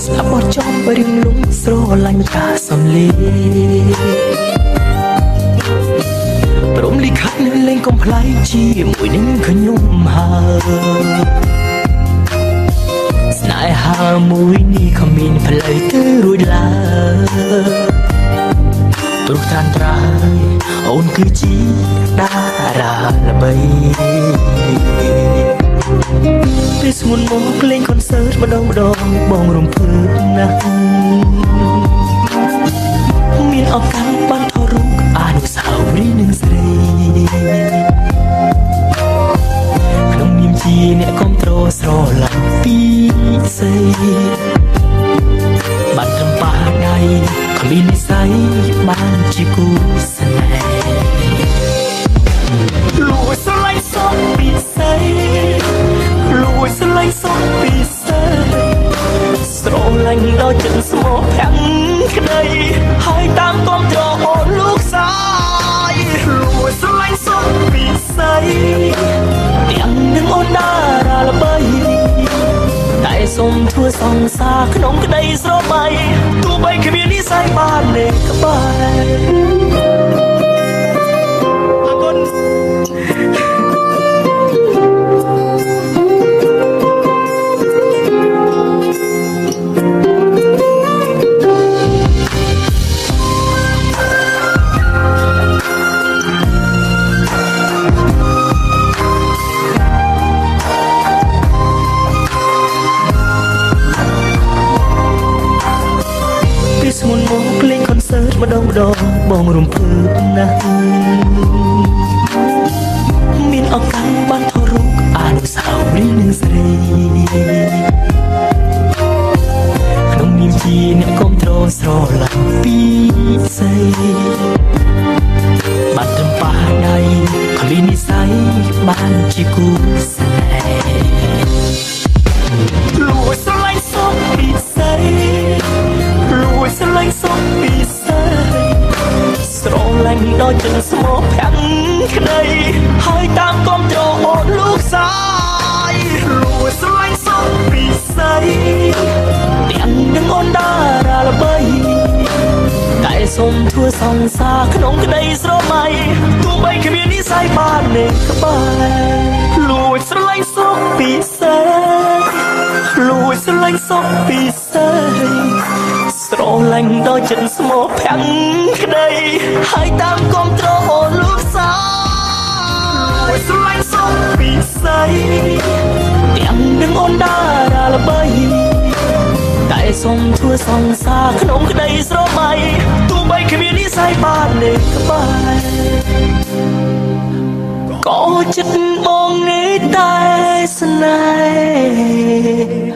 ស្លាប់បត់ចំរៀងលងស្រឡាញ់កាសំលីព្រមលិខិតនឹងលេងកំ ប្លែកជាមួយនឹងខ្ញុំហើយស្នេហាមួយនេះគ្មានផ្លូវទៅរួចឡើយព្រោះតានត្រើយអូនគឺជាតារាល្បីពេលស្ងួនមកលេងកុនសើតម្ដងបងរំភើបណាស់មានឱកាសបានថតរូបអនុស្សាវរីយ៍នឹងស្រីក្នុងនាមជាអ្នកគាំទ្រស្រឡាញ់ពីស្រីបានត្រឹមប៉ះដៃគ្មាននិស្ស័យបានជាគូស្នេហ៍លួចស្រឡាញ់សពពីស្រីលួចស្រឡាញ់សពពីស្រីស្រឡាញ់ដល់ចិត្តស្មោះភ័ក្រក្តីហើយតាមគាំទ្រអូនលោកសាយលួចស្រឡាញ់សពពីស្រីទាំងនឹងអូនតារាល្បីតែសូមធ្វើសង្សារក្នុងក្តីស្រមៃទោះបីគ្មាននិស្ស័យបានលេងក្បែរអរគុណស្មុនមកលេងកុនសើតម្ដងបងរំភើបណាស់មានឱកាសបានថតរូបអនុស្សាវរីយ៍នឹងស្រីក្នុងនាមជាអ្នកគាំទ្រស្រឡាញ់ពីស្រីបានត្រឹមប៉ះដៃគ្មាននិស្ស័យបានជាគូស្នេហ៍លួចស្រឡាញ់សពពីស្រីលួចស្រឡាញ់សពពីស្រីស្រឡាញ់ដល់ចិត្តស្មោះភ័ក្រក្តីហើយតាមគាំទ្រអូនលោកសាយលួចស្រឡាញ់សពពីស្រីទាំងនឹងអូនតារាល្បីតែសូមធ្វើសង្សារក្នុងក្តីស្រមៃទោះបីគ្មាននិស្ស័យបានលេងក្បែរលួចស្រឡាញ់សពពីស្រីលួចស្រឡាញ់សពពីស្រីស្រឡាញ់ដល់ចិត្តស្មោះភ័ក្រក្តីហើយតាមគាំទ្រអូនលោកសាយស្រឡាញ់សពពីស្រីទាំងនឹងអូនតារាល្បីតែសូមធ្វើសង្សារក្នុងក្តីស្រមៃទោះបីគ្មាននិស្ស័យបានលេងក្បែរក៏ចិត្តបងនេះតែស្នេហ៍